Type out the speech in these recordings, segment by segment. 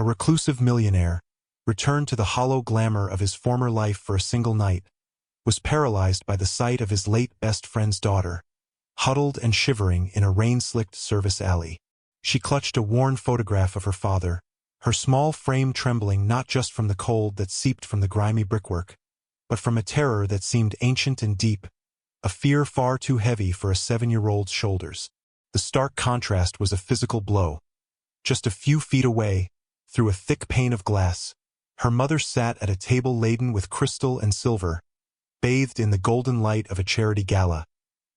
A reclusive millionaire, returned to the hollow glamour of his former life for a single night, was paralyzed by the sight of his late best friend's daughter, huddled and shivering in a rain-slicked service alley. She clutched a worn photograph of her father, her small frame trembling not just from the cold that seeped from the grimy brickwork, but from a terror that seemed ancient and deep, a fear far too heavy for a 7-year-old's shoulders. The stark contrast was a physical blow. Just a few feet away, through a thick pane of glass, her mother sat at a table laden with crystal and silver, bathed in the golden light of a charity gala,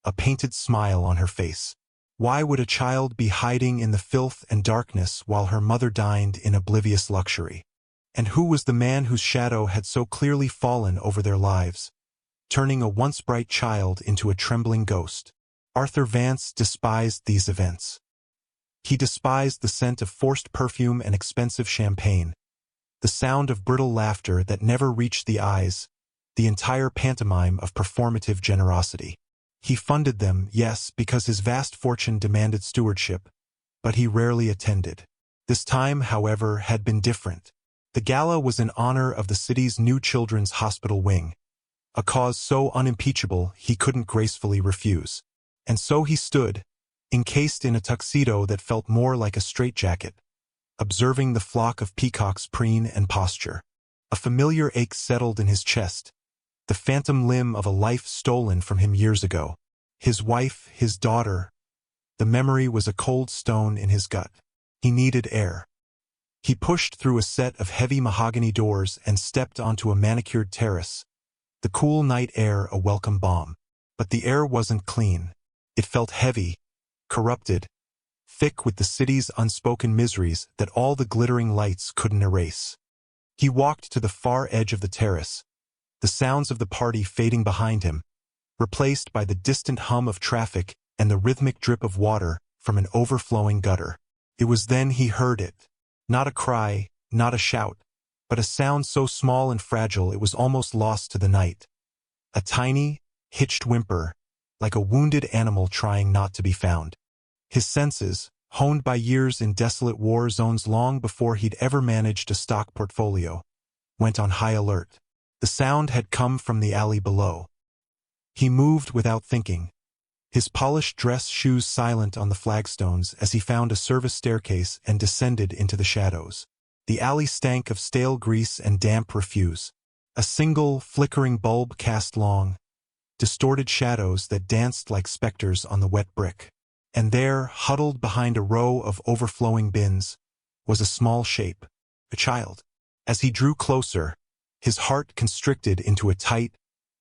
a painted smile on her face. Why would a child be hiding in the filth and darkness while her mother dined in oblivious luxury? And who was the man whose shadow had so clearly fallen over their lives, turning a once bright child into a trembling ghost? Arthur Vance despised these events. He despised the scent of forced perfume and expensive champagne, the sound of brittle laughter that never reached the eyes, the entire pantomime of performative generosity. He funded them, yes, because his vast fortune demanded stewardship, but he rarely attended. This time, however, had been different. The gala was in honor of the city's new children's hospital wing, a cause so unimpeachable he couldn't gracefully refuse. And so he stood, encased in a tuxedo that felt more like a straitjacket, observing the flock of peacocks preen and posture. A familiar ache settled in his chest, the phantom limb of a life stolen from him years ago. His wife, his daughter. The memory was a cold stone in his gut. He needed air. He pushed through a set of heavy mahogany doors and stepped onto a manicured terrace, the cool night air a welcome balm. But the air wasn't clean. It felt heavy, corrupted, thick with the city's unspoken miseries that all the glittering lights couldn't erase. He walked to the far edge of the terrace, the sounds of the party fading behind him, replaced by the distant hum of traffic and the rhythmic drip of water from an overflowing gutter. It was then he heard it. Not a cry, not a shout, but a sound so small and fragile it was almost lost to the night. A tiny, hitched whimper, like a wounded animal trying not to be found. His senses, honed by years in desolate war zones long before he'd ever managed a stock portfolio, went on high alert. The sound had come from the alley below. He moved without thinking, his polished dress shoes silent on the flagstones as he found a service staircase and descended into the shadows. The alley stank of stale grease and damp refuse. A single, flickering bulb cast long, distorted shadows that danced like specters on the wet brick. And there, huddled behind a row of overflowing bins, was a small shape, a child. As he drew closer, his heart constricted into a tight,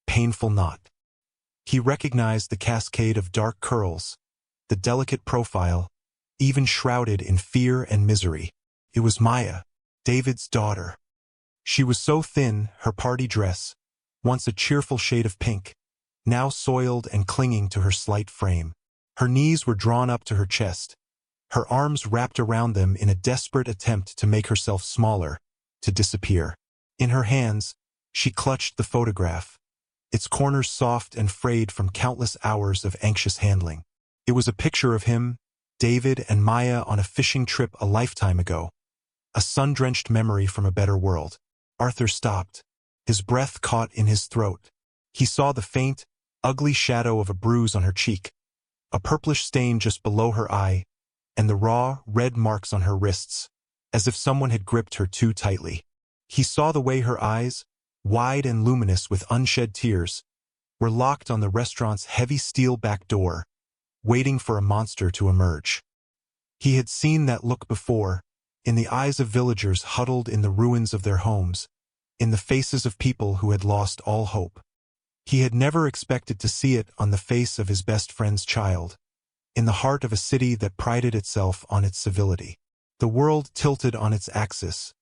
painful knot. He recognized the cascade of dark curls, the delicate profile, even shrouded in fear and misery. It was Maya, David's daughter. She was so thin, her party dress, once a cheerful shade of pink, now soiled and clinging to her slight frame. Her knees were drawn up to her chest, her arms wrapped around them in a desperate attempt to make herself smaller, to disappear. In her hands, she clutched the photograph, its corners soft and frayed from countless hours of anxious handling. It was a picture of him, David and Maya on a fishing trip a lifetime ago, a sun-drenched memory from a better world. Arthur stopped, his breath caught in his throat. He saw the faint, ugly shadow of a bruise on her cheek, a purplish stain just below her eye, and the raw, red marks on her wrists, as if someone had gripped her too tightly. He saw the way her eyes, wide and luminous with unshed tears, were locked on the restaurant's heavy steel back door, waiting for a monster to emerge. He had seen that look before, in the eyes of villagers huddled in the ruins of their homes, in the faces of people who had lost all hope. He had never expected to see it on the face of his best friend's child, in the heart of a city that prided itself on its civility. The world tilted on its axis,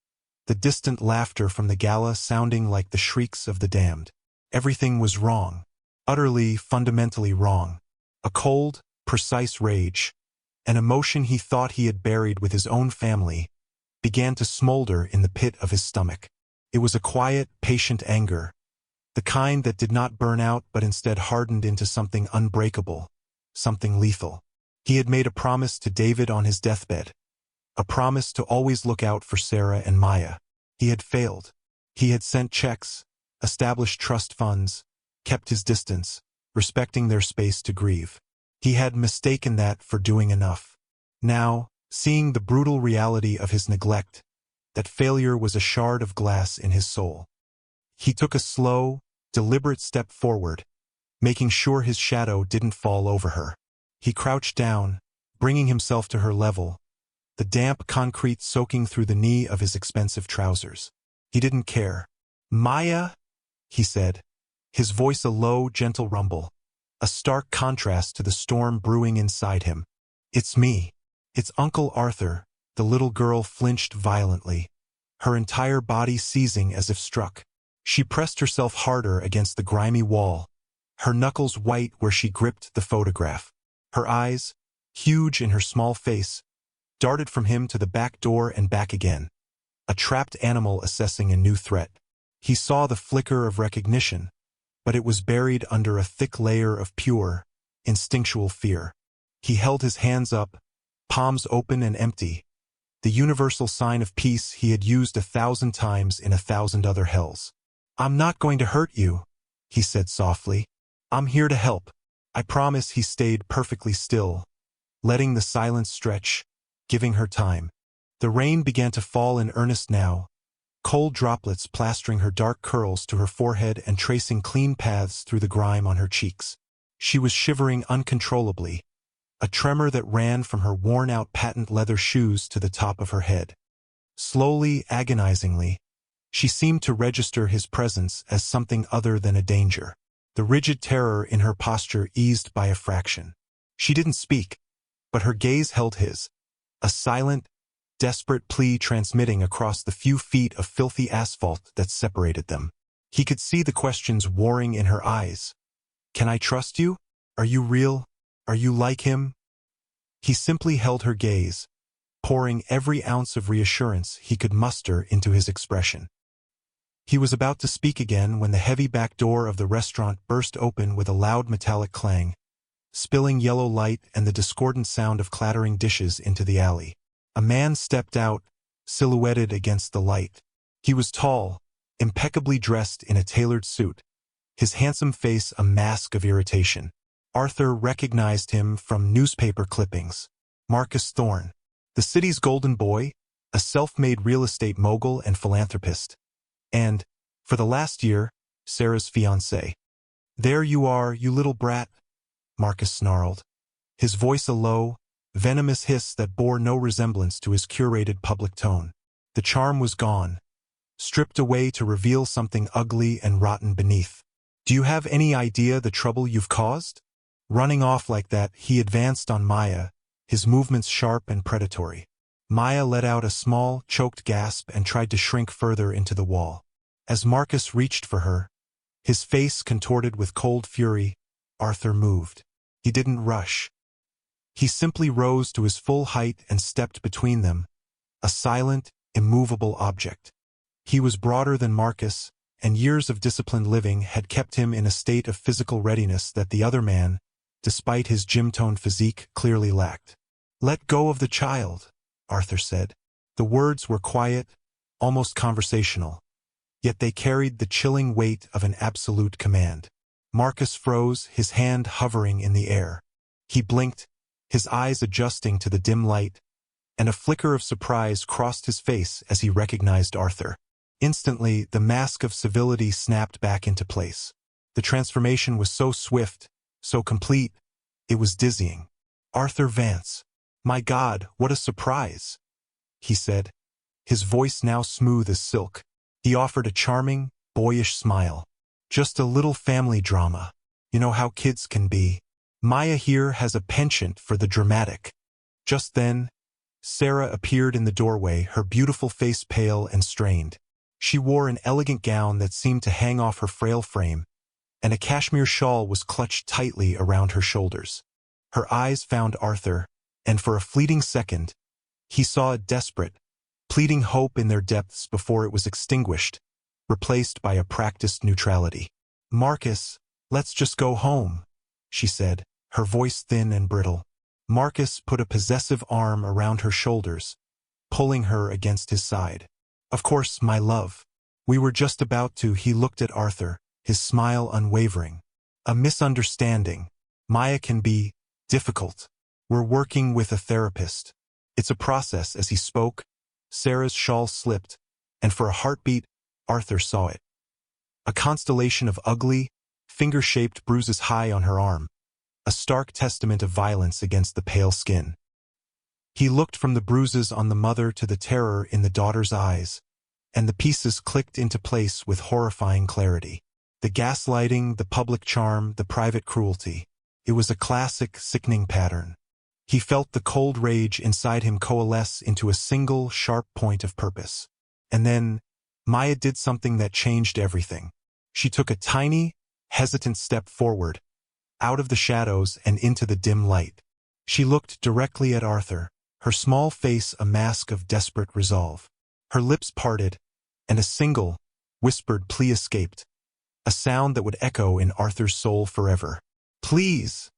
the distant laughter from the gala sounding like the shrieks of the damned. Everything was wrong, utterly, fundamentally wrong. A cold, precise rage, an emotion he thought he had buried with his own family, began to smolder in the pit of his stomach. It was a quiet, patient anger, the kind that did not burn out but instead hardened into something unbreakable, something lethal. He had made a promise to David on his deathbed, a promise to always look out for Sarah and Maya. He had failed. He had sent checks, established trust funds, kept his distance, respecting their space to grieve. He had mistaken that for doing enough. Now, seeing the brutal reality of his neglect, that failure was a shard of glass in his soul. He took a slow, deliberate step forward, making sure his shadow didn't fall over her. He crouched down, bringing himself to her level, the damp concrete soaking through the knee of his expensive trousers. He didn't care. "Maya," he said, his voice a low, gentle rumble, a stark contrast to the storm brewing inside him. "It's me. It's Uncle Arthur." The little girl flinched violently, her entire body seizing as if struck. She pressed herself harder against the grimy wall, her knuckles white where she gripped the photograph. Her eyes, huge in her small face, darted from him to the back door and back again, a trapped animal assessing a new threat. He saw the flicker of recognition, but it was buried under a thick layer of pure, instinctual fear. He held his hands up, palms open and empty, the universal sign of peace he had used 1,000 times in 1,000 other hells. "I'm not going to hurt you," he said softly. "I'm here to help." I promise. He stayed perfectly still, letting the silence stretch, giving her time. The rain began to fall in earnest now, cold droplets plastering her dark curls to her forehead and tracing clean paths through the grime on her cheeks. She was shivering uncontrollably, a tremor that ran from her worn-out patent leather shoes to the top of her head. Slowly, agonizingly, she seemed to register his presence as something other than a danger. The rigid terror in her posture eased by a fraction. She didn't speak, but her gaze held his, a silent, desperate plea transmitting across the few feet of filthy asphalt that separated them. He could see the questions warring in her eyes. "Can I trust you? Are you real? Are you like him?" He simply held her gaze, pouring every ounce of reassurance he could muster into his expression. He was about to speak again when the heavy back door of the restaurant burst open with a loud metallic clang, spilling yellow light and the discordant sound of clattering dishes into the alley. A man stepped out, silhouetted against the light. He was tall, impeccably dressed in a tailored suit, his handsome face a mask of irritation. Arthur recognized him from newspaper clippings. Marcus Thorne, the city's golden boy, a self-made real estate mogul and philanthropist. And, for the last year, Sarah's fiancé. "There you are, you little brat," Marcus snarled, his voice a low, venomous hiss that bore no resemblance to his curated public tone. The charm was gone, stripped away to reveal something ugly and rotten beneath. "Do you have any idea the trouble you've caused?" Running off like that, he advanced on Maya, his movements sharp and predatory. Maya let out a small, choked gasp and tried to shrink further into the wall. As Marcus reached for her, his face contorted with cold fury, Arthur moved. He didn't rush. He simply rose to his full height and stepped between them, a silent, immovable object. He was broader than Marcus, and years of disciplined living had kept him in a state of physical readiness that the other man, despite his gym-toned physique, clearly lacked. "Let go of the child," Arthur said. The words were quiet, almost conversational, yet they carried the chilling weight of an absolute command. Marcus froze, his hand hovering in the air. He blinked, his eyes adjusting to the dim light, and a flicker of surprise crossed his face as he recognized Arthur. Instantly, the mask of civility snapped back into place. The transformation was so swift, so complete, it was dizzying. "Arthur Vance. My God, what a surprise," he said, his voice now smooth as silk. He offered a charming, boyish smile. "Just a little family drama. You know how kids can be. Maya here has a penchant for the dramatic." Just then, Sarah appeared in the doorway, her beautiful face pale and strained. She wore an elegant gown that seemed to hang off her frail frame, and a cashmere shawl was clutched tightly around her shoulders. Her eyes found Arthur, and for a fleeting second, he saw a desperate, pleading hope in their depths before it was extinguished, replaced by a practiced neutrality. "Marcus, let's just go home," she said, her voice thin and brittle. Marcus put a possessive arm around her shoulders, pulling her against his side. "Of course, my love. We were just about to." He looked at Arthur, his smile unwavering. "A misunderstanding. Maya can be difficult. We're working with a therapist." "It's a process." As he spoke, Sarah's shawl slipped, and for a heartbeat, Arthur saw it. A constellation of ugly, finger-shaped bruises high on her arm, a stark testament of violence against the pale skin. He looked from the bruises on the mother to the terror in the daughter's eyes, and the pieces clicked into place with horrifying clarity. The gaslighting, the public charm, the private cruelty. It was a classic, sickening pattern. He felt the cold rage inside him coalesce into a single, sharp point of purpose. And then, Maya did something that changed everything. She took a tiny, hesitant step forward, out of the shadows and into the dim light. She looked directly at Arthur, her small face a mask of desperate resolve. Her lips parted, and a single, whispered plea escaped, a sound that would echo in Arthur's soul forever. "Please,"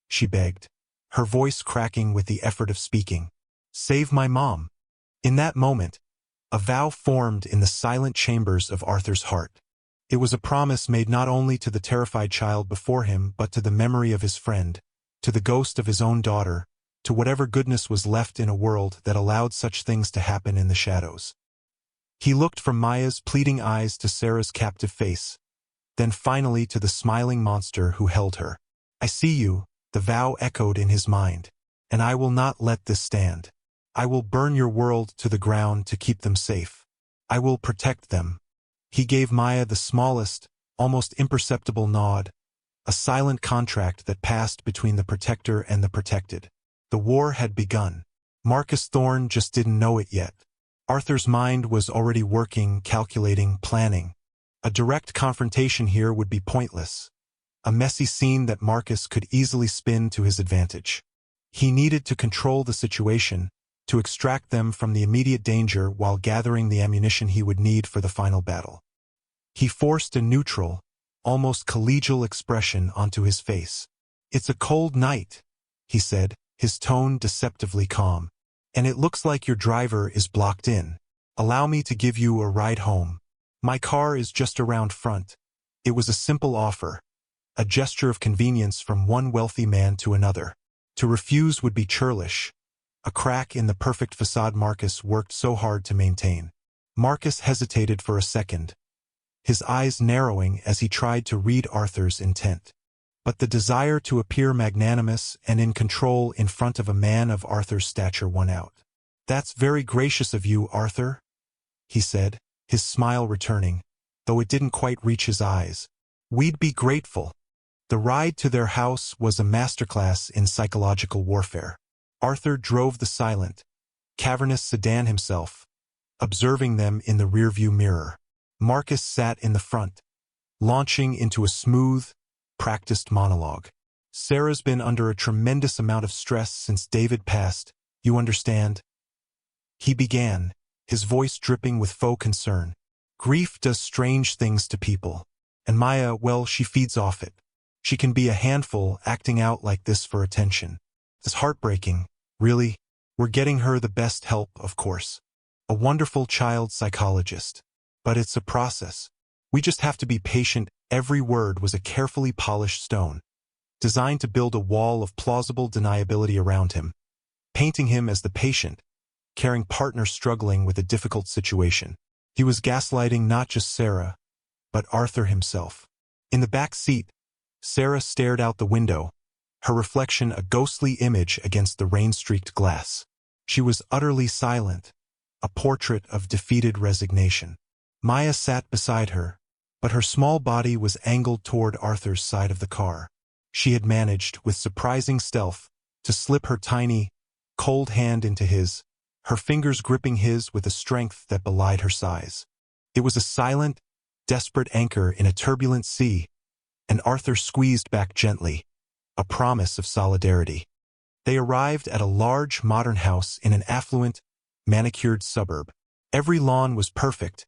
she begged, her voice cracking with the effort of speaking. "Save my mom." In that moment, a vow formed in the silent chambers of Arthur's heart. It was a promise made not only to the terrified child before him, but to the memory of his friend, to the ghost of his own daughter, to whatever goodness was left in a world that allowed such things to happen in the shadows. He looked from Maya's pleading eyes to Sarah's captive face, then finally to the smiling monster who held her. "I see you," the vow echoed in his mind, "and I will not let this stand. I will burn your world to the ground to keep them safe. I will protect them." He gave Maya the smallest, almost imperceptible nod, a silent contract that passed between the protector and the protected. The war had begun. Marcus Thorne just didn't know it yet. Arthur's mind was already working, calculating, planning. A direct confrontation here would be pointless, a messy scene that Marcus could easily spin to his advantage. He needed to control the situation, to extract them from the immediate danger while gathering the ammunition he would need for the final battle. He forced a neutral, almost collegial expression onto his face. "It's a cold night," he said, his tone deceptively calm. "And it looks like your driver is blocked in. Allow me to give you a ride home. My car is just around front." It was a simple offer, a gesture of convenience from one wealthy man to another. To refuse would be churlish, a crack in the perfect facade Marcus worked so hard to maintain. Marcus hesitated for a second, his eyes narrowing as he tried to read Arthur's intent. But the desire to appear magnanimous and in control in front of a man of Arthur's stature won out. "That's very gracious of you, Arthur," he said, his smile returning, though it didn't quite reach his eyes. "We'd be grateful." The ride to their house was a masterclass in psychological warfare. Arthur drove the silent, cavernous sedan himself, observing them in the rearview mirror. Marcus sat in the front, launching into a smooth, practiced monologue. "Sarah's been under a tremendous amount of stress since David passed, you understand?" he began, his voice dripping with faux concern. "Grief does strange things to people. And Maya, well, she feeds off it. She can be a handful, acting out like this for attention. It's heartbreaking, really. We're getting her the best help, of course. A wonderful child psychologist. But it's a process. We just have to be patient." Every word was a carefully polished stone, designed to build a wall of plausible deniability around him, painting him as the patient, caring partner struggling with a difficult situation. He was gaslighting not just Sarah, but Arthur himself. In the back seat, Sarah stared out the window, her reflection a ghostly image against the rain-streaked glass. She was utterly silent, a portrait of defeated resignation. Maya sat beside her, but her small body was angled toward Arthur's side of the car. She had managed, with surprising stealth, to slip her tiny, cold hand into his, her fingers gripping his with a strength that belied her size. It was a silent, desperate anchor in a turbulent sea, and Arthur squeezed back gently, a promise of solidarity. They arrived at a large, modern house in an affluent, manicured suburb. Every lawn was perfect,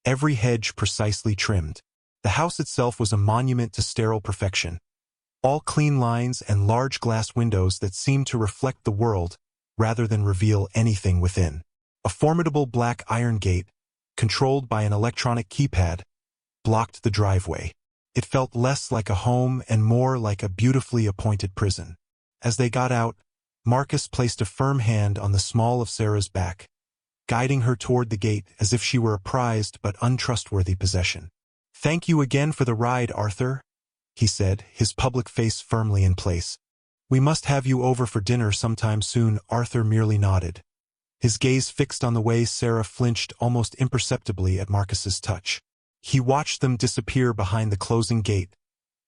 every hedge precisely trimmed. The house itself was a monument to sterile perfection. All clean lines and large glass windows that seemed to reflect the world rather than reveal anything within. A formidable black iron gate, controlled by an electronic keypad, blocked the driveway. It felt less like a home and more like a beautifully appointed prison. As they got out, Marcus placed a firm hand on the small of Sarah's back, guiding her toward the gate as if she were a prized but untrustworthy possession. "Thank you again for the ride, Arthur," he said, his public face firmly in place. "We must have you over for dinner sometime soon." Arthur merely nodded, his gaze fixed on the way Sarah flinched almost imperceptibly at Marcus's touch. He watched them disappear behind the closing gate,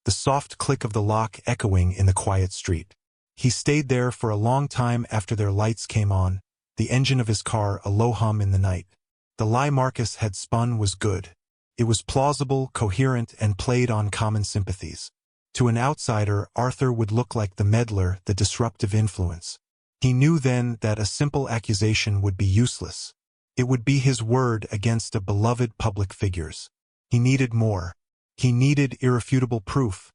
the soft click of the lock echoing in the quiet street. He stayed there for a long time after their lights came on, the engine of his car a low hum in the night. The lie Marcus had spun was good. It was plausible, coherent, and played on common sympathies. To an outsider, Arthur would look like the meddler, the disruptive influence. He knew then that a simple accusation would be useless. It would be his word against a beloved public figure's. He needed more. He needed irrefutable proof,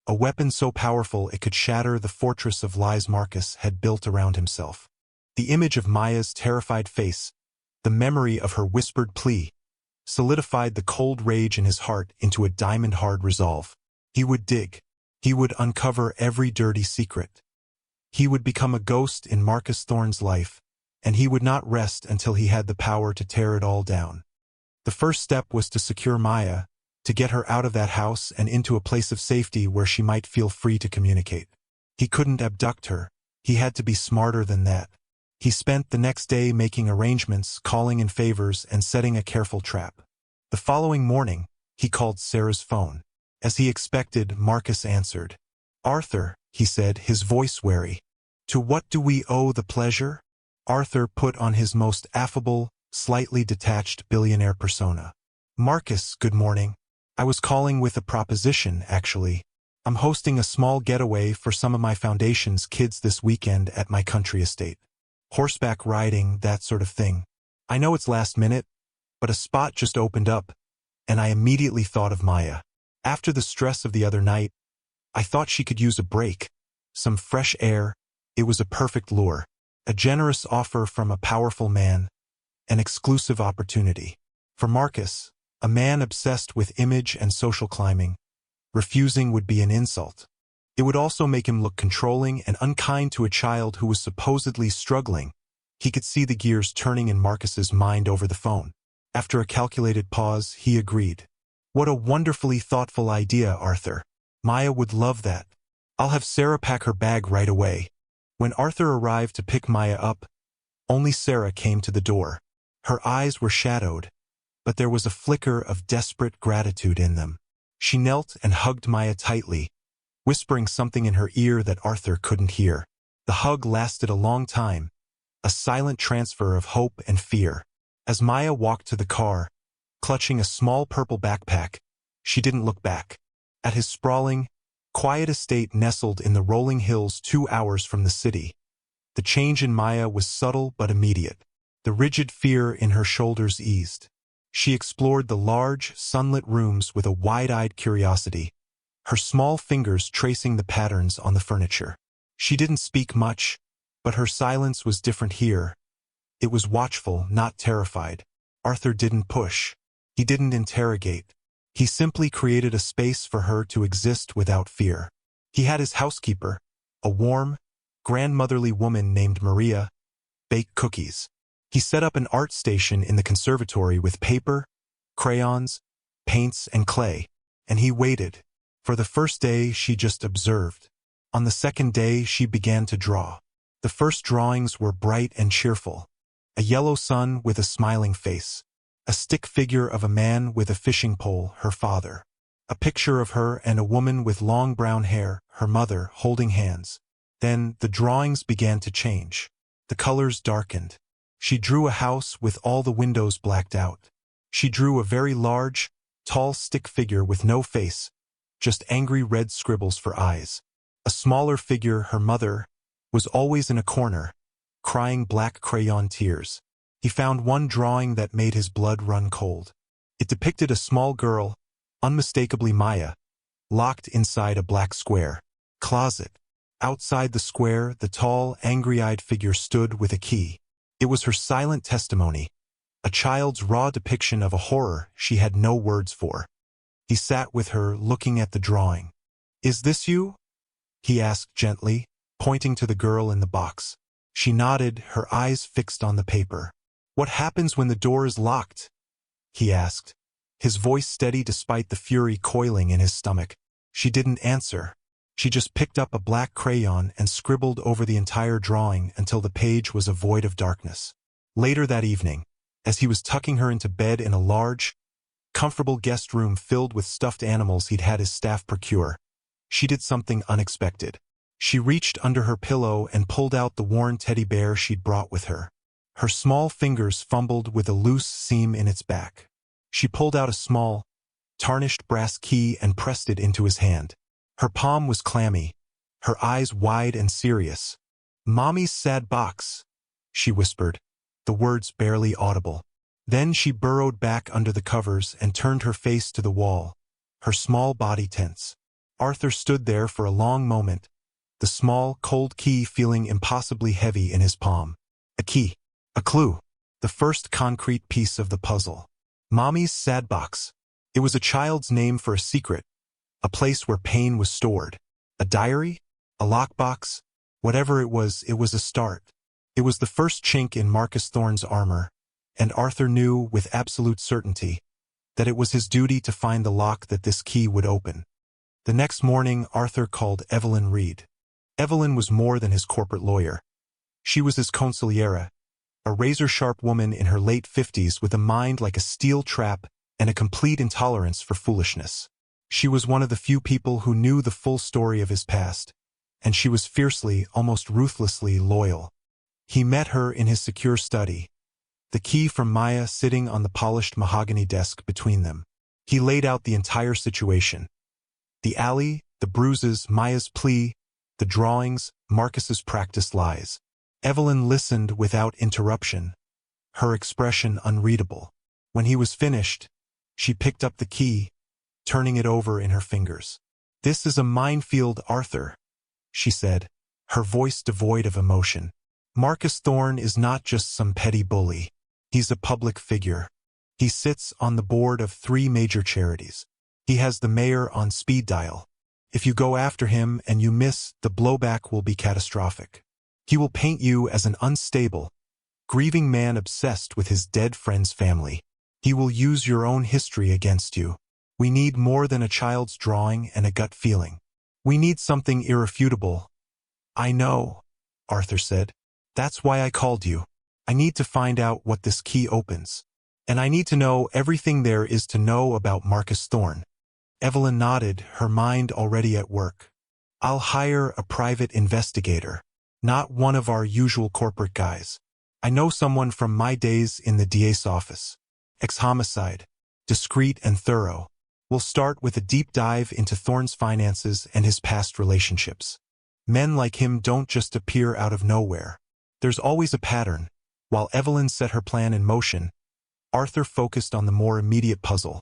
a weapon so powerful it could shatter the fortress of lies Marcus had built around himself. The image of Maya's terrified face, the memory of her whispered plea, solidified the cold rage in his heart into a diamond-hard resolve. He would dig. He would uncover every dirty secret. He would become a ghost in Marcus Thorne's life, and he would not rest until he had the power to tear it all down. The first step was to secure Maya, to get her out of that house and into a place of safety where she might feel free to communicate. He couldn't abduct her. He had to be smarter than that. He spent the next day making arrangements, calling in favors, and setting a careful trap. The following morning, he called Sarah's phone. As he expected, Marcus answered. "Arthur," he said, his voice wary. "To what do we owe the pleasure?" Arthur put on his most affable, slightly detached billionaire persona. "Marcus, good morning. I was calling with a proposition, actually. I'm hosting a small getaway for some of my foundation's kids this weekend at my country estate. Horseback riding, that sort of thing. I know it's last minute, but a spot just opened up, and I immediately thought of Maya. After the stress of the other night, I thought she could use a break, some fresh air. It was a perfect lure, a generous offer from a powerful man, an exclusive opportunity. For Marcus, a man obsessed with image and social climbing, refusing would be an insult. It would also make him look controlling and unkind to a child who was supposedly struggling. He could see the gears turning in Marcus's mind over the phone. After a calculated pause, he agreed. "What a wonderfully thoughtful idea, Arthur. Maya would love that. I'll have Sarah pack her bag right away." When Arthur arrived to pick Maya up, only Sarah came to the door. Her eyes were shadowed, but there was a flicker of desperate gratitude in them. She knelt and hugged Maya tightly, whispering something in her ear that Arthur couldn't hear. The hug lasted a long time, a silent transfer of hope and fear. As Maya walked to the car, clutching a small purple backpack, she didn't look back. At his sprawling, quiet estate nestled in the rolling hills 2 hours from the city, the change in Maya was subtle but immediate. The rigid fear in her shoulders eased. She explored the large, sunlit rooms with a wide-eyed curiosity, her small fingers tracing the patterns on the furniture. She didn't speak much, but her silence was different here. It was watchful, not terrified. Arthur didn't push. He didn't interrogate. He simply created a space for her to exist without fear. He had his housekeeper, a warm, grandmotherly woman named Maria, bake cookies. He set up an art station in the conservatory with paper, crayons, paints, and clay, and he waited. For the first day, she just observed. On the second day, she began to draw. The first drawings were bright and cheerful. A yellow sun with a smiling face. A stick figure of a man with a fishing pole, her father. A picture of her and a woman with long brown hair, her mother, holding hands. Then the drawings began to change. The colors darkened. She drew a house with all the windows blacked out. She drew a very large, tall stick figure with no face, just angry red scribbles for eyes. A smaller figure, her mother, was always in a corner, crying black crayon tears. He found one drawing that made his blood run cold. It depicted a small girl, unmistakably Maya, locked inside a black square closet. Outside the square, the tall, angry-eyed figure stood with a key. It was her silent testimony, a child's raw depiction of a horror she had no words for. He sat with her, looking at the drawing. "Is this you?" he asked gently, pointing to the girl in the box. She nodded, her eyes fixed on the paper. "What happens when the door is locked?" he asked, his voice steady despite the fury coiling in his stomach. She didn't answer. She just picked up a black crayon and scribbled over the entire drawing until the page was a void of darkness. Later that evening, as he was tucking her into bed in a large, comfortable guest room filled with stuffed animals he'd had his staff procure, she did something unexpected. She reached under her pillow and pulled out the worn teddy bear she'd brought with her. Her small fingers fumbled with a loose seam in its back. She pulled out a small, tarnished brass key and pressed it into his hand. Her palm was clammy, her eyes wide and serious. "Mommy's sad box," she whispered, the words barely audible. Then she burrowed back under the covers and turned her face to the wall, her small body tense. Arthur stood there for a long moment, the small, cold key feeling impossibly heavy in his palm. A key. A clue. The first concrete piece of the puzzle. Mommy's sad box. It was a child's name for a secret, a place where pain was stored. A diary? A lockbox? Whatever it was a start. It was the first chink in Marcus Thorne's armor, and Arthur knew with absolute certainty that it was his duty to find the lock that this key would open. The next morning, Arthur called Evelyn Reed. Evelyn was more than his corporate lawyer. She was his consigliera, a razor-sharp woman in her late 50s with a mind like a steel trap and a complete intolerance for foolishness. She was one of the few people who knew the full story of his past, and she was fiercely, almost ruthlessly loyal. He met her in his secure study, the key from Maya sitting on the polished mahogany desk between them. He laid out the entire situation. The alley, the bruises, Maya's plea, the drawings, Marcus's practiced lies. Evelyn listened without interruption, her expression unreadable. When he was finished, she picked up the key, turning it over in her fingers. "This is a minefield, Arthur," she said, her voice devoid of emotion. "Marcus Thorne is not just some petty bully. He's a public figure. He sits on the board of 3 major charities. He has the mayor on speed dial. If you go after him and you miss, the blowback will be catastrophic. He will paint you as an unstable, grieving man obsessed with his dead friend's family. He will use your own history against you. We need more than a child's drawing and a gut feeling. We need something irrefutable." "I know," Arthur said. "That's why I called you. I need to find out what this key opens. And I need to know everything there is to know about Marcus Thorne." Evelyn nodded, her mind already at work. "I'll hire a private investigator. Not one of our usual corporate guys. I know someone from my days in the DA's office. Ex-homicide. Discreet and thorough. We'll start with a deep dive into Thorne's finances and his past relationships. Men like him don't just appear out of nowhere. There's always a pattern." While Evelyn set her plan in motion, Arthur focused on the more immediate puzzle.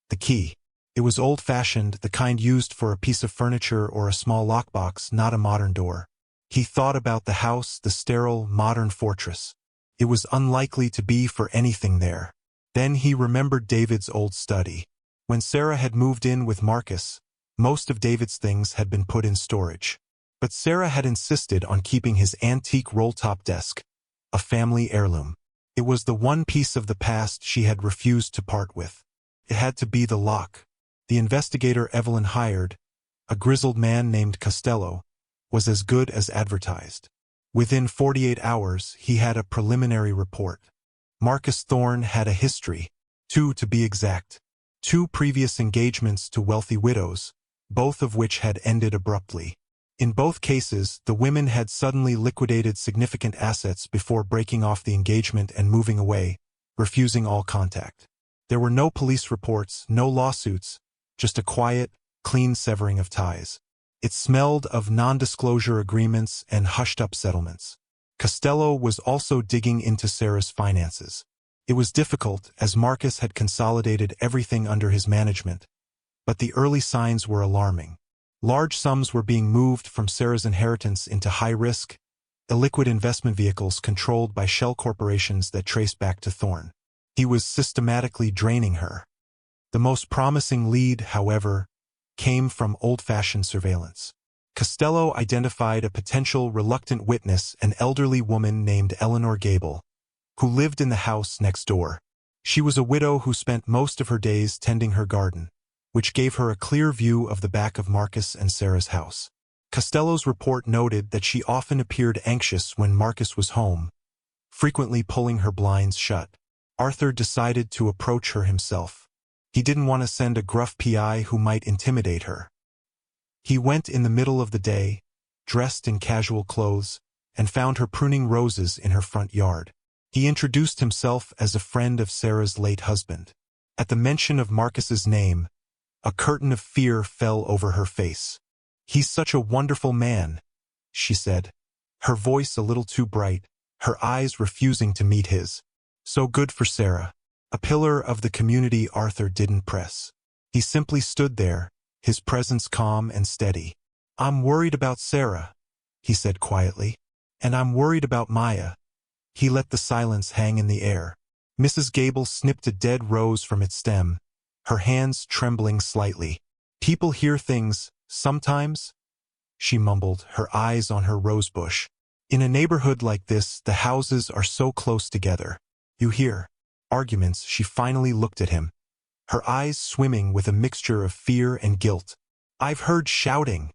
The key. It was old-fashioned, the kind used for a piece of furniture or a small lockbox, not a modern door. He thought about the house, the sterile, modern fortress. It was unlikely to be for anything there. Then he remembered David's old study. When Sarah had moved in with Marcus, most of David's things had been put in storage. But Sarah had insisted on keeping his antique roll-top desk, a family heirloom. It was the one piece of the past she had refused to part with. It had to be the lock. The investigator Evelyn hired, a grizzled man named Costello, was as good as advertised. Within 48 hours, he had a preliminary report. Marcus Thorne had a history, 2 to be exact. 2 previous engagements to wealthy widows, both of which had ended abruptly. In both cases, the women had suddenly liquidated significant assets before breaking off the engagement and moving away, refusing all contact. There were no police reports, no lawsuits, just a quiet, clean severing of ties. It smelled of non-disclosure agreements and hushed-up settlements. Costello was also digging into Sarah's finances. It was difficult, as Marcus had consolidated everything under his management, but the early signs were alarming. Large sums were being moved from Sarah's inheritance into high-risk, illiquid investment vehicles controlled by shell corporations that trace back to Thorne. He was systematically draining her. The most promising lead, however, came from old-fashioned surveillance. Costello identified a potential reluctant witness, an elderly woman named Eleanor Gable, who lived in the house next door. She was a widow who spent most of her days tending her garden, which gave her a clear view of the back of Marcus and Sarah's house. Costello's report noted that she often appeared anxious when Marcus was home, frequently pulling her blinds shut. Arthur decided to approach her himself. He didn't want to send a gruff PI who might intimidate her. He went in the middle of the day, dressed in casual clothes, and found her pruning roses in her front yard. He introduced himself as a friend of Sarah's late husband. At the mention of Marcus's name, a curtain of fear fell over her face. "He's such a wonderful man," she said, her voice a little too bright, her eyes refusing to meet his. So good for Sarah. A pillar of the community Arthur didn't press. He simply stood there, his presence calm and steady. "I'm worried about Sarah," he said quietly. "And I'm worried about Maya." He let the silence hang in the air. Mrs. Gable snipped a dead rose from its stem, her hands trembling slightly. "People hear things, sometimes," she mumbled, her eyes on her rosebush. "In a neighborhood like this, the houses are so close together. You hear arguments." She finally looked at him, her eyes swimming with a mixture of fear and guilt. "I've heard shouting,"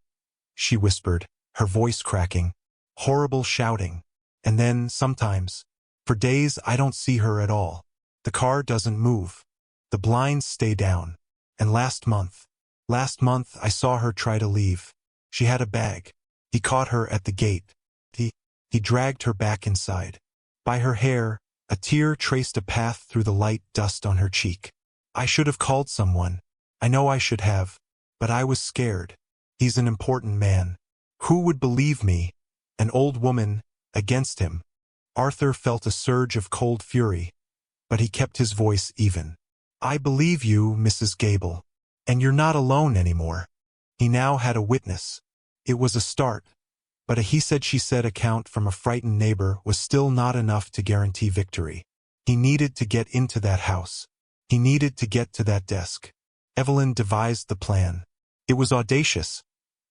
she whispered, her voice cracking. "Horrible shouting. And then, sometimes, for days I don't see her at all. The car doesn't move. The blinds stay down. And last month I saw her try to leave. She had a bag. He caught her at the gate. He dragged her back inside. By her hair, a tear traced a path through the light dust on her cheek. I should have called someone. I know I should have. But I was scared. He's an important man. Who would believe me? An old woman, against him. Arthur felt a surge of cold fury, but he kept his voice even. I believe you, Mrs. Gable. And you're not alone anymore. He now had a witness. It was a start, but a he-said-she-said account from a frightened neighbor was still not enough to guarantee victory. He needed to get into that house. He needed to get to that desk. Evelyn devised the plan. It was audacious,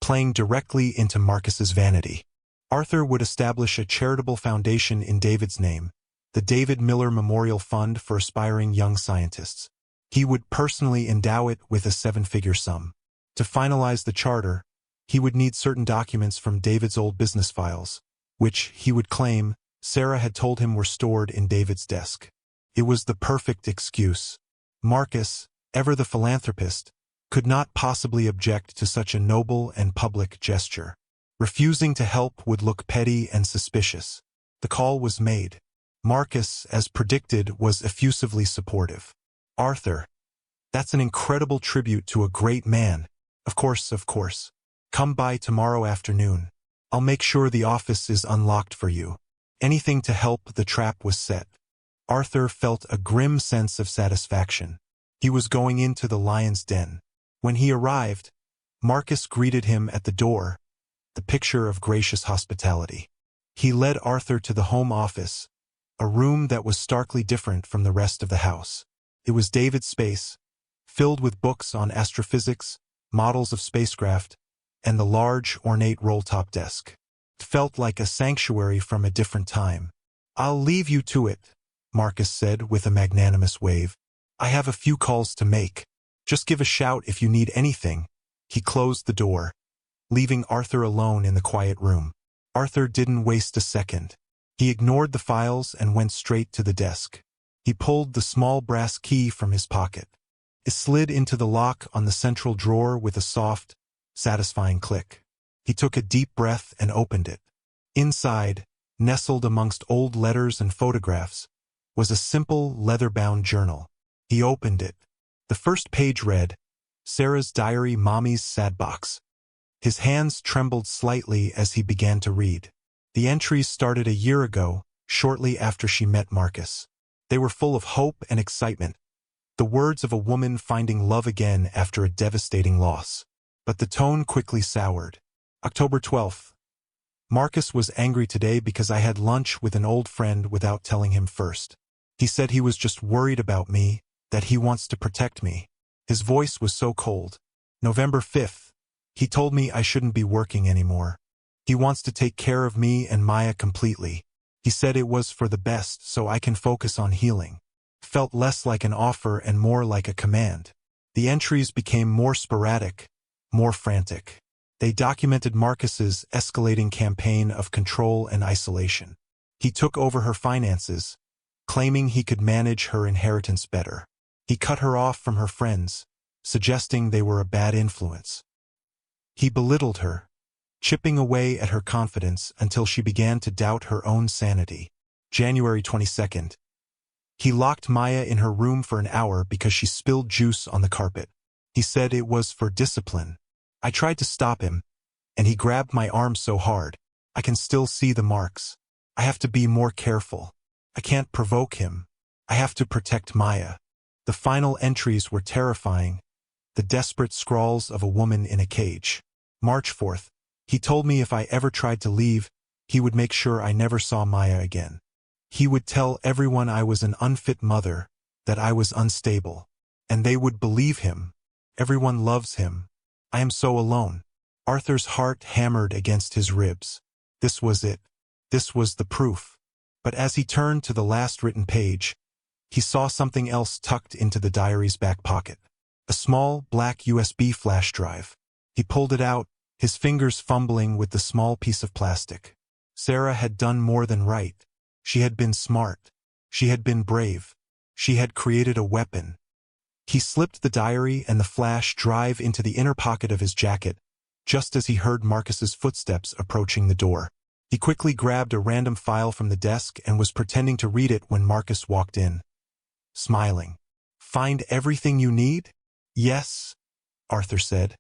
playing directly into Marcus's vanity. Arthur would establish a charitable foundation in David's name, the David Miller Memorial Fund for Aspiring Young Scientists. He would personally endow it with a 7-figure sum. To finalize the charter, he would need certain documents from David's old business files, which, he would claim, Sarah had told him were stored in David's desk. It was the perfect excuse. Marcus, ever the philanthropist, could not possibly object to such a noble and public gesture. Refusing to help would look petty and suspicious. The call was made. Marcus, as predicted, was effusively supportive. Arthur, that's an incredible tribute to a great man. Of course. Come by tomorrow afternoon. I'll make sure the office is unlocked for you. Anything to help. The trap was set. Arthur felt a grim sense of satisfaction. He was going into the lion's den. When he arrived, Marcus greeted him at the door, the picture of gracious hospitality. He led Arthur to the home office, a room that was starkly different from the rest of the house. It was David's space, filled with books on astrophysics, models of spacecraft, and the large, ornate roll-top desk. It felt like a sanctuary from a different time. I'll leave you to it, Marcus said with a magnanimous wave. I have a few calls to make. Just give a shout if you need anything. He closed the door, leaving Arthur alone in the quiet room. Arthur didn't waste a second. He ignored the files and went straight to the desk. He pulled the small brass key from his pocket. It slid into the lock on the central drawer with a soft, satisfying click. He took a deep breath and opened it. Inside, nestled amongst old letters and photographs, was a simple, leather-bound journal. He opened it. The first page read, Sarah's Diary, Mommy's Sad Box. His hands trembled slightly as he began to read. The entries started a year ago, shortly after she met Marcus. They were full of hope and excitement, the words of a woman finding love again after a devastating loss. But the tone quickly soured. October 12th. Marcus was angry today because I had lunch with an old friend without telling him first. He said he was just worried about me, that he wants to protect me. His voice was so cold. November 5th. He told me I shouldn't be working anymore. He wants to take care of me and Maya completely. He said it was for the best so I can focus on healing. Felt less like an offer and more like a command. The entries became more sporadic, more frantic. They documented Marcus's escalating campaign of control and isolation. He took over her finances, claiming he could manage her inheritance better. He cut her off from her friends, suggesting they were a bad influence. He belittled her, chipping away at her confidence until she began to doubt her own sanity. January 22nd. He locked Maya in her room for an hour because she spilled juice on the carpet. He said it was for discipline. I tried to stop him, and he grabbed my arm so hard. I can still see the marks. I have to be more careful. I can't provoke him. I have to protect Maya. The final entries were terrifying, the desperate scrawls of a woman in a cage. March 4th. He told me if I ever tried to leave, he would make sure I never saw Maya again. He would tell everyone I was an unfit mother, that I was unstable. And they would believe him. Everyone loves him. I am so alone. Arthur's heart hammered against his ribs. This was it. This was the proof. But as he turned to the last written page, he saw something else tucked into the diary's back pocket. A small, black USB flash drive. He pulled it out, his fingers fumbling with the small piece of plastic. Sarah had done more than right. She had been smart. She had been brave. She had created a weapon. He slipped the diary and the flash drive into the inner pocket of his jacket, just as he heard Marcus's footsteps approaching the door. He quickly grabbed a random file from the desk and was pretending to read it when Marcus walked in, smiling. "Find everything you need?" "Yes," Arthur said,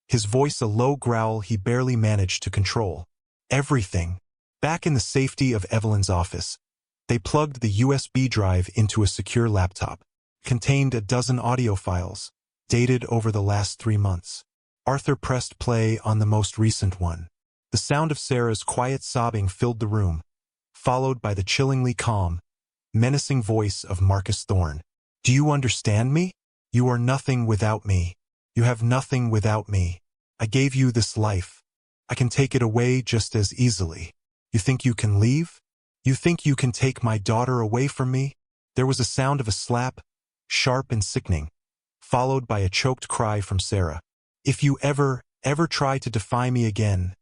his voice a low growl he barely managed to control. "Everything." Back in the safety of Evelyn's office, they plugged the USB drive into a secure laptop. Contained a dozen audio files, dated over the last 3 months. Arthur pressed play on the most recent one. The sound of Sarah's quiet sobbing filled the room, followed by the chillingly calm, menacing voice of Marcus Thorne. "Do you understand me? You are nothing without me. You have nothing without me. I gave you this life. I can take it away just as easily. You think you can leave? You think you can take my daughter away from me?" There was a sound of a slap, sharp and sickening, followed by a choked cry from Sarah. "If you ever try to defy me again,"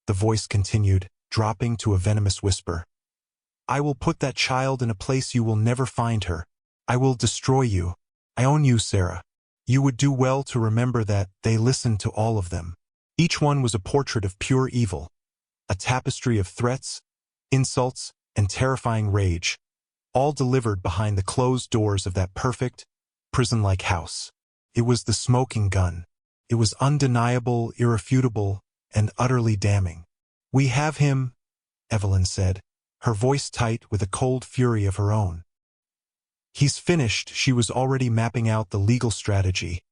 the voice continued, dropping to a venomous whisper, "I will put that child in a place you will never find her. I will destroy you. I own you, Sarah. You would do well to remember that." They listened to all of them. Each one was a portrait of pure evil, a tapestry of threats, insults, and terrifying rage, all delivered behind the closed doors of that perfect, prison-like house. It was the smoking gun. It was undeniable, irrefutable, and utterly damning. "We have him," Evelyn said, her voice tight with a cold fury of her own. "He's finished." She was already mapping out the legal strategy,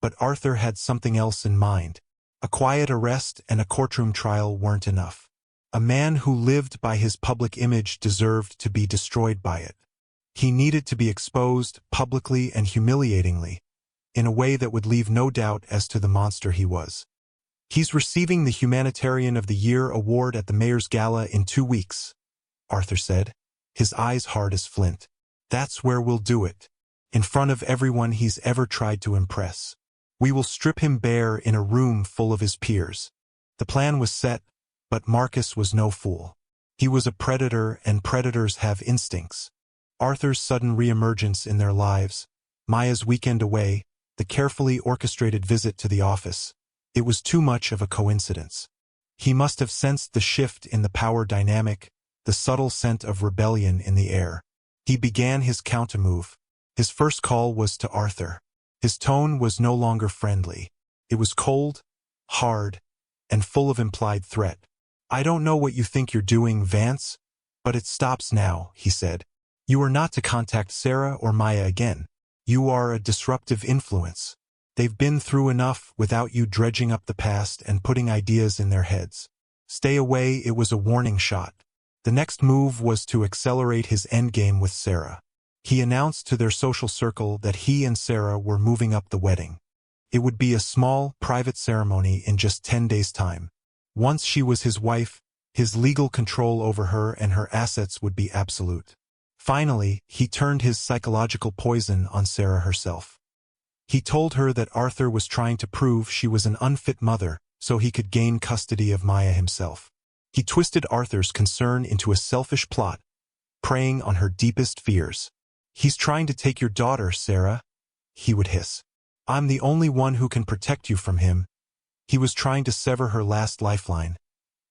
but Arthur had something else in mind. A quiet arrest and a courtroom trial weren't enough. A man who lived by his public image deserved to be destroyed by it. He needed to be exposed publicly and humiliatingly, in a way that would leave no doubt as to the monster he was. "He's receiving the Humanitarian of the Year award at the Mayor's Gala in 2 weeks, Arthur said, his eyes hard as flint. "That's where we'll do it, in front of everyone he's ever tried to impress. We will strip him bare in a room full of his peers." The plan was set, but Marcus was no fool. He was a predator, and predators have instincts. Arthur's sudden reemergence in their lives, Maya's weekend away, the carefully orchestrated visit to the office. It was too much of a coincidence. He must have sensed the shift in the power dynamic, the subtle scent of rebellion in the air. He began his countermove. His first call was to Arthur. His tone was no longer friendly. It was cold, hard, and full of implied threat. "I don't know what you think you're doing, Vance, but it stops now," he said. "You are not to contact Sarah or Maya again. You are a disruptive influence. They've been through enough without you dredging up the past and putting ideas in their heads. Stay away, it was a warning shot. The next move was to accelerate his endgame with Sarah. He announced to their social circle that he and Sarah were moving up the wedding. It would be a small, private ceremony in just 10 days' time. Once she was his wife, his legal control over her and her assets would be absolute. Finally, he turned his psychological poison on Sarah herself. He told her that Arthur was trying to prove she was an unfit mother so he could gain custody of Maya himself. He twisted Arthur's concern into a selfish plot, preying on her deepest fears. "He's trying to take your daughter, Sarah," he would hiss. "I'm the only one who can protect you from him." He was trying to sever her last lifeline,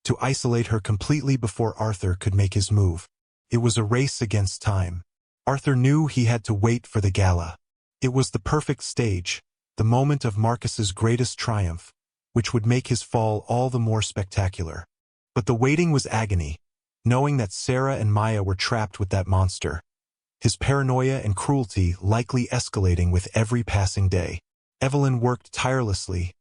to isolate her completely before Arthur could make his move. It was a race against time. Arthur knew he had to wait for the gala. It was the perfect stage, the moment of Marcus's greatest triumph, which would make his fall all the more spectacular. But the waiting was agony, knowing that Sarah and Maya were trapped with that monster, his paranoia and cruelty likely escalating with every passing day. Evelyn worked tirelessly,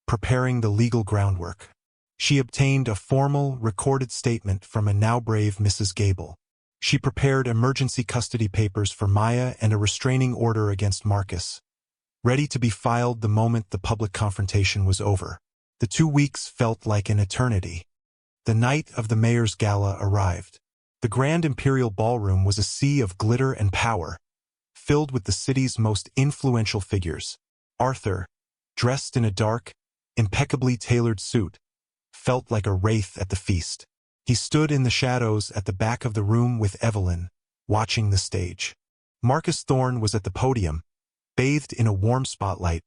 preparing the legal groundwork. She obtained a formal, recorded statement from a now brave Mrs. Gable. She prepared emergency custody papers for Maya and a restraining order against Marcus, ready to be filed the moment the public confrontation was over. The 2 weeks felt like an eternity. The night of the mayor's gala arrived. The Grand Imperial Ballroom was a sea of glitter and power, filled with the city's most influential figures. Arthur, dressed in a dark, impeccably tailored suit, felt like a wraith at the feast. He stood in the shadows at the back of the room with Evelyn, watching the stage. Marcus Thorne was at the podium, bathed in a warm spotlight,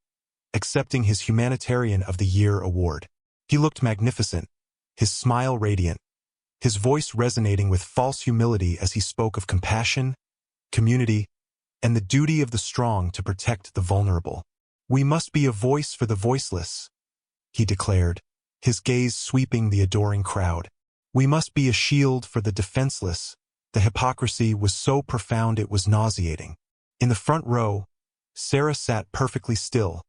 accepting his Humanitarian of the Year award. He looked magnificent, his smile radiant, his voice resonating with false humility as he spoke of compassion, community, and the duty of the strong to protect the vulnerable. "We must be a voice for the voiceless," he declared, his gaze sweeping the adoring crowd. "We must be a shield for the defenseless." The hypocrisy was so profound it was nauseating. In the front row, Sarah sat perfectly still,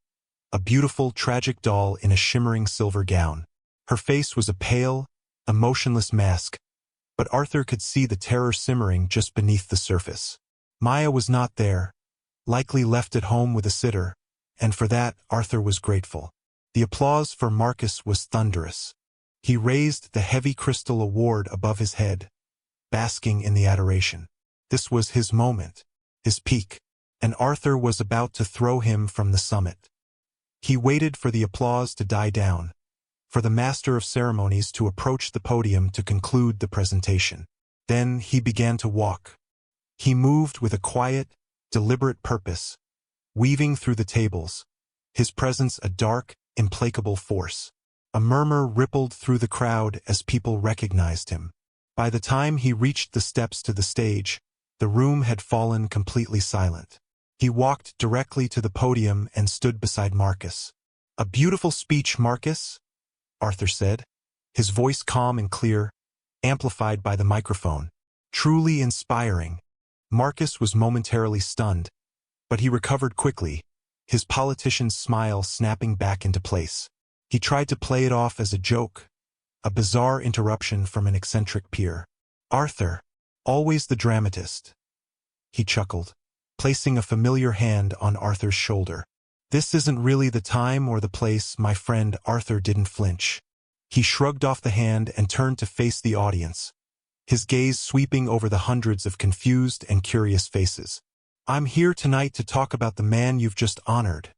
a beautiful, tragic doll in a shimmering silver gown. Her face was a pale, emotionless mask, but Arthur could see the terror simmering just beneath the surface. Maya was not there, likely left at home with a sitter, and for that Arthur was grateful. The applause for Marcus was thunderous. He raised the heavy crystal award above his head, basking in the adoration. This was his moment, his peak, and Arthur was about to throw him from the summit. He waited for the applause to die down, for the master of ceremonies to approach the podium to conclude the presentation. Then he began to walk. He moved with a quiet, deliberate purpose, weaving through the tables, his presence a dark, implacable force. A murmur rippled through the crowd as people recognized him. By the time he reached the steps to the stage, the room had fallen completely silent. He walked directly to the podium and stood beside Marcus. "A beautiful speech, Marcus," Arthur said, his voice calm and clear, amplified by the microphone. "Truly inspiring." Marcus was momentarily stunned, but he recovered quickly, his politician's smile snapping back into place. He tried to play it off as a joke, a bizarre interruption from an eccentric peer. "Arthur, always the dramatist," he chuckled, placing a familiar hand on Arthur's shoulder. "This isn't really the time or the place, my friend." Arthur didn't flinch. He shrugged off the hand and turned to face the audience, his gaze sweeping over the hundreds of confused and curious faces. "I'm here tonight to talk about the man you've just honored,"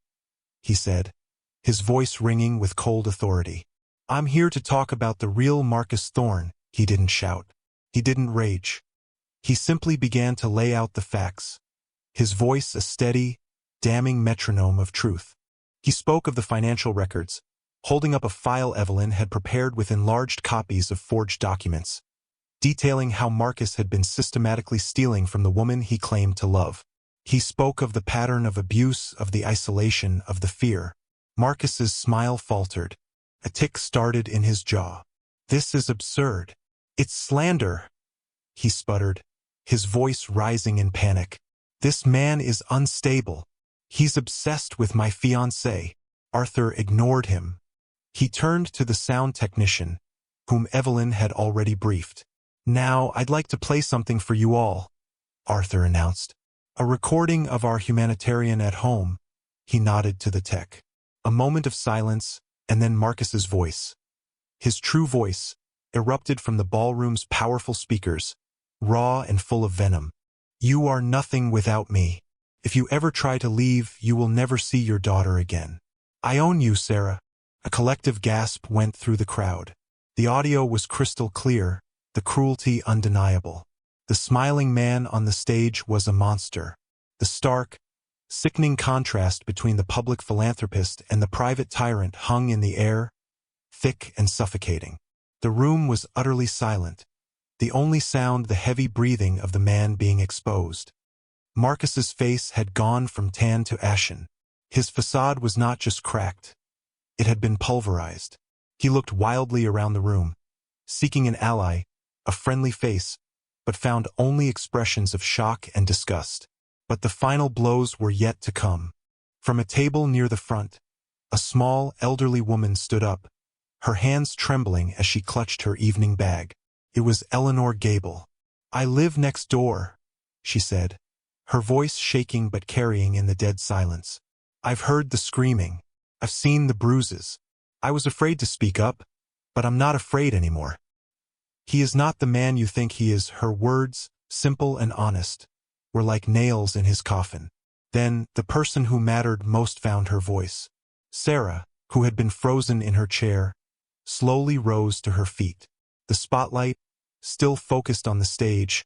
he said, his voice ringing with cold authority. "I'm here to talk about the real Marcus Thorne." He didn't shout. He didn't rage. He simply began to lay out the facts, his voice a steady, damning metronome of truth. He spoke of the financial records, holding up a file Evelyn had prepared with enlarged copies of forged documents, detailing how Marcus had been systematically stealing from the woman he claimed to love. He spoke of the pattern of abuse, of the isolation, of the fear. Marcus's smile faltered. A tick started in his jaw. "This is absurd. It's slander," he sputtered, his voice rising in panic. "This man is unstable. He's obsessed with my fiancée." Arthur ignored him. He turned to the sound technician, whom Evelyn had already briefed. "Now I'd like to play something for you all," Arthur announced. "A recording of our humanitarian at home." He nodded to the tech. A moment of silence, and then Marcus's voice. His true voice erupted from the ballroom's powerful speakers, raw and full of venom. "You are nothing without me. If you ever try to leave, you will never see your daughter again. I own you, Sarah." A collective gasp went through the crowd. The audio was crystal clear, the cruelty undeniable. The smiling man on the stage was a monster. The stark, sickening contrast between the public philanthropist and the private tyrant hung in the air, thick and suffocating. The room was utterly silent, the only sound the heavy breathing of the man being exposed. Marcus's face had gone from tan to ashen. His facade was not just cracked, it had been pulverized. He looked wildly around the room, seeking an ally, a friendly face, but found only expressions of shock and disgust. But the final blows were yet to come. From a table near the front, a small, elderly woman stood up, her hands trembling as she clutched her evening bag. It was Eleanor Gable. "I live next door," she said, her voice shaking but carrying in the dead silence. "I've heard the screaming. I've seen the bruises. I was afraid to speak up, but I'm not afraid anymore. He is not the man you think he is." Her words, simple and honest, were like nails in his coffin. Then, the person who mattered most found her voice. Sarah, who had been frozen in her chair, slowly rose to her feet. The spotlight, still focused on the stage,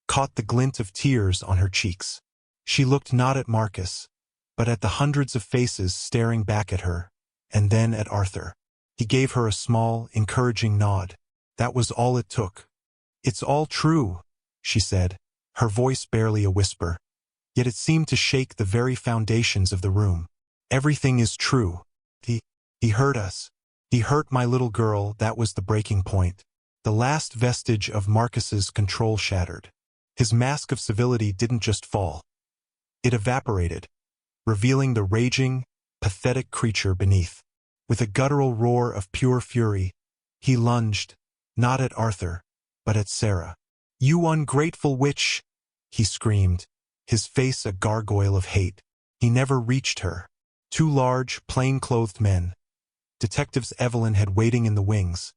caught the glint of tears on her cheeks. She looked not at Marcus, but at the hundreds of faces staring back at her, and then at Arthur. He gave her a small, encouraging nod. That was all it took. "It's all true," she said, her voice barely a whisper, yet it seemed to shake the very foundations of the room. "Everything is true. He hurt us. He hurt my little girl." That was the breaking point. The last vestige of Marcus's control shattered. His mask of civility didn't just fall. It evaporated, revealing the raging, pathetic creature beneath. With a guttural roar of pure fury, he lunged, not at Arthur, but at Sarah. "You ungrateful witch!" he screamed, his face a gargoyle of hate. He never reached her. Two large, plain-clothed men, detectives Evelyn had waiting in the wings,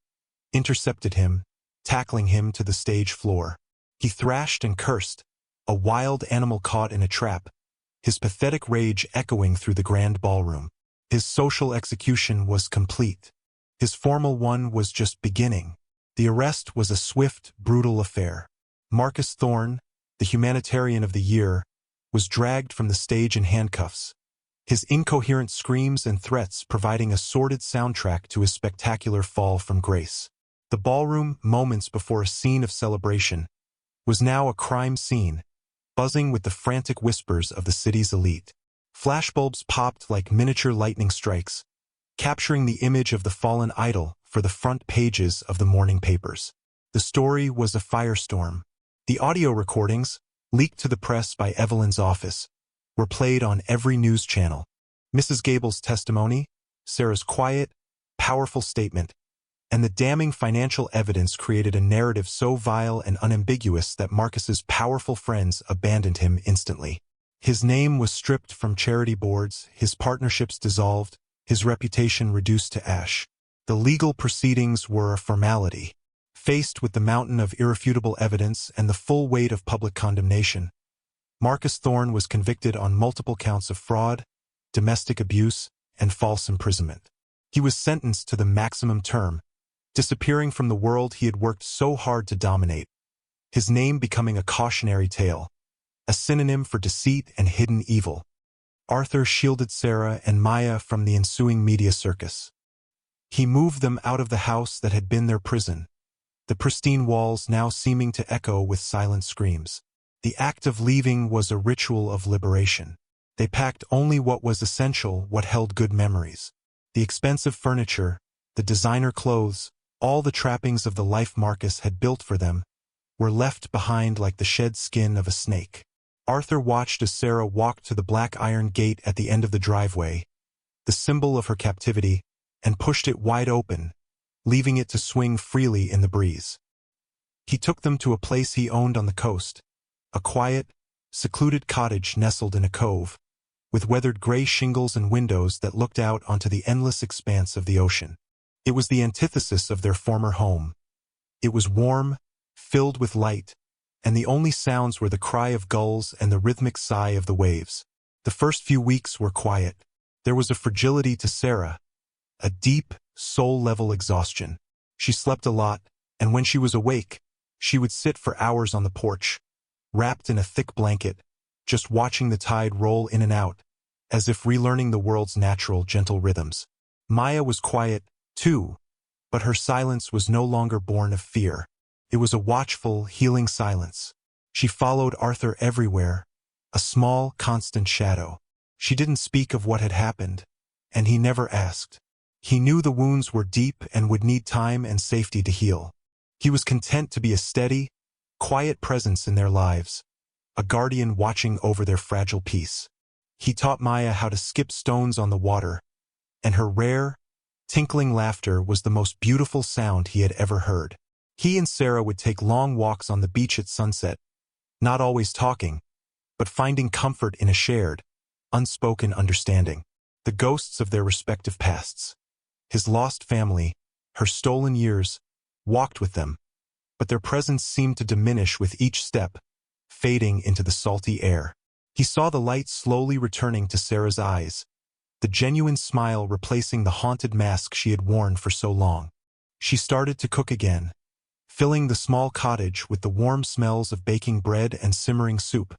intercepted him, tackling him to the stage floor. He thrashed and cursed, a wild animal caught in a trap, his pathetic rage echoing through the grand ballroom. His social execution was complete. His formal one was just beginning. The arrest was a swift, brutal affair. Marcus Thorne, the humanitarian of the year, was dragged from the stage in handcuffs, his incoherent screams and threats providing a sordid soundtrack to his spectacular fall from grace. The ballroom, moments before a scene of celebration, was now a crime scene, buzzing with the frantic whispers of the city's elite. Flashbulbs popped like miniature lightning strikes, capturing the image of the fallen idol for the front pages of the morning papers. The story was a firestorm. The audio recordings, leaked to the press by Evelyn's office, were played on every news channel. Mrs. Gable's testimony, Sarah's quiet, powerful statement, and the damning financial evidence created a narrative so vile and unambiguous that Marcus's powerful friends abandoned him instantly. His name was stripped from charity boards, his partnerships dissolved, his reputation reduced to ash. The legal proceedings were a formality. Faced with the mountain of irrefutable evidence and the full weight of public condemnation, Marcus Thorne was convicted on multiple counts of fraud, domestic abuse, and false imprisonment. He was sentenced to the maximum term, disappearing from the world he had worked so hard to dominate, his name becoming a cautionary tale, a synonym for deceit and hidden evil. Arthur shielded Sarah and Maya from the ensuing media circus. He moved them out of the house that had been their prison, the pristine walls now seeming to echo with silent screams. The act of leaving was a ritual of liberation. They packed only what was essential, what held good memories. The expensive furniture, the designer clothes, all the trappings of the life Marcus had built for them, were left behind like the shed skin of a snake. Arthur watched as Sarah walked to the black iron gate at the end of the driveway, the symbol of her captivity, and pushed it wide open, leaving it to swing freely in the breeze. He took them to a place he owned on the coast, a quiet, secluded cottage nestled in a cove, with weathered gray shingles and windows that looked out onto the endless expanse of the ocean. It was the antithesis of their former home. It was warm, filled with light, and the only sounds were the cry of gulls and the rhythmic sigh of the waves. The first few weeks were quiet. There was a fragility to Sarah, a deep, soul-level exhaustion. She slept a lot, and when she was awake, she would sit for hours on the porch, wrapped in a thick blanket, just watching the tide roll in and out, as if relearning the world's natural, gentle rhythms. Maya was quiet, too, but her silence was no longer born of fear. It was a watchful, healing silence. She followed Arthur everywhere, a small, constant shadow. She didn't speak of what had happened, and he never asked. He knew the wounds were deep and would need time and safety to heal. He was content to be a steady, quiet presence in their lives, a guardian watching over their fragile peace. He taught Maya how to skip stones on the water, and her rare, tinkling laughter was the most beautiful sound he had ever heard. He and Sarah would take long walks on the beach at sunset, not always talking, but finding comfort in a shared, unspoken understanding. The ghosts of their respective pasts, his lost family, her stolen years, walked with them, but their presence seemed to diminish with each step, fading into the salty air. He saw the light slowly returning to Sarah's eyes, the genuine smile replacing the haunted mask she had worn for so long. She started to cook again, filling the small cottage with the warm smells of baking bread and simmering soup,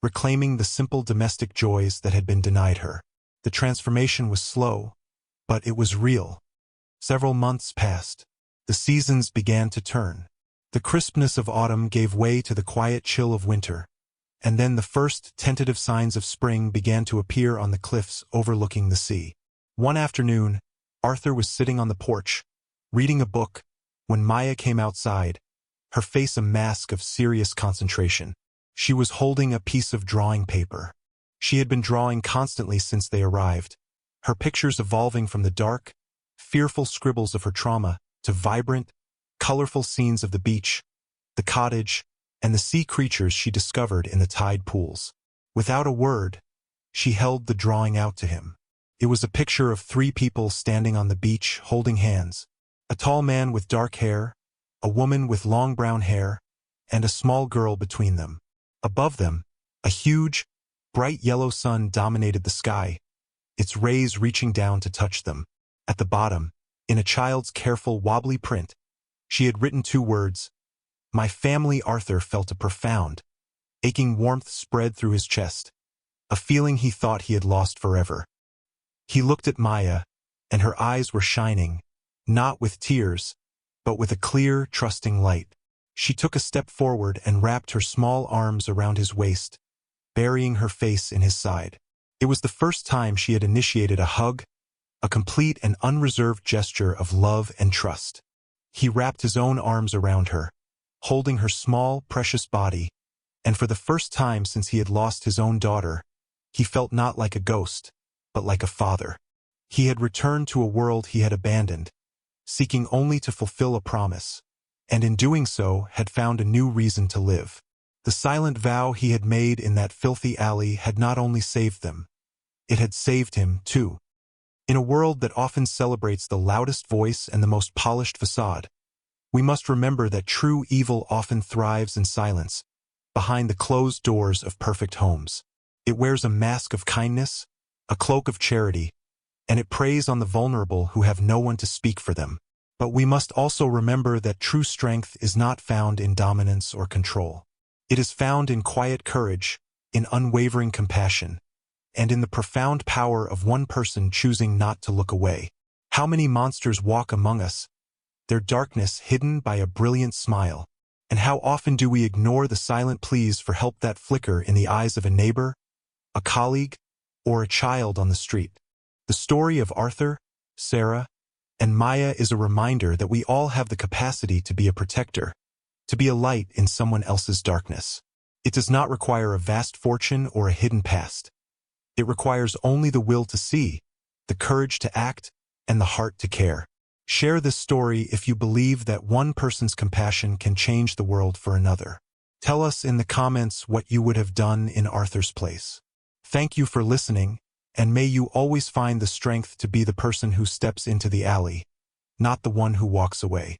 reclaiming the simple domestic joys that had been denied her. The transformation was slow, but it was real. Several months passed. The seasons began to turn. The crispness of autumn gave way to the quiet chill of winter, and then the first tentative signs of spring began to appear on the cliffs overlooking the sea. One afternoon, Arthur was sitting on the porch, reading a book, when Maya came outside, her face a mask of serious concentration. She was holding a piece of drawing paper. She had been drawing constantly since they arrived, her pictures evolving from the dark, fearful scribbles of her trauma to vibrant, colorful scenes of the beach, the cottage, and the sea creatures she discovered in the tide pools. Without a word, she held the drawing out to him. It was a picture of three people standing on the beach holding hands, a tall man with dark hair, a woman with long brown hair, and a small girl between them. Above them, a huge, bright yellow sun dominated the sky, its rays reaching down to touch them. At the bottom, in a child's careful, wobbly print, she had written two words. My family. Arthur felt a profound, aching warmth spread through his chest, a feeling he thought he had lost forever. He looked at Maya, and her eyes were shining, not with tears, but with a clear, trusting light. She took a step forward and wrapped her small arms around his waist, burying her face in his side. It was the first time she had initiated a hug, a complete and unreserved gesture of love and trust. He wrapped his own arms around her, holding her small, precious body, and for the first time since he had lost his own daughter, he felt not like a ghost, but like a father. He had returned to a world he had abandoned, seeking only to fulfill a promise, and in doing so had found a new reason to live. The silent vow he had made in that filthy alley had not only saved them, it had saved him, too. In a world that often celebrates the loudest voice and the most polished facade, we must remember that true evil often thrives in silence, behind the closed doors of perfect homes. It wears a mask of kindness, a cloak of charity, and it preys on the vulnerable who have no one to speak for them. But we must also remember that true strength is not found in dominance or control. It is found in quiet courage, in unwavering compassion, and in the profound power of one person choosing not to look away. How many monsters walk among us, their darkness hidden by a brilliant smile, and how often do we ignore the silent pleas for help that flicker in the eyes of a neighbor, a colleague, or a child on the street? The story of Arthur, Sarah, and Maya is a reminder that we all have the capacity to be a protector, to be a light in someone else's darkness. It does not require a vast fortune or a hidden past. It requires only the will to see, the courage to act, and the heart to care. Share this story if you believe that one person's compassion can change the world for another. Tell us in the comments what you would have done in Arthur's place. Thank you for listening, and may you always find the strength to be the person who steps into the alley, not the one who walks away.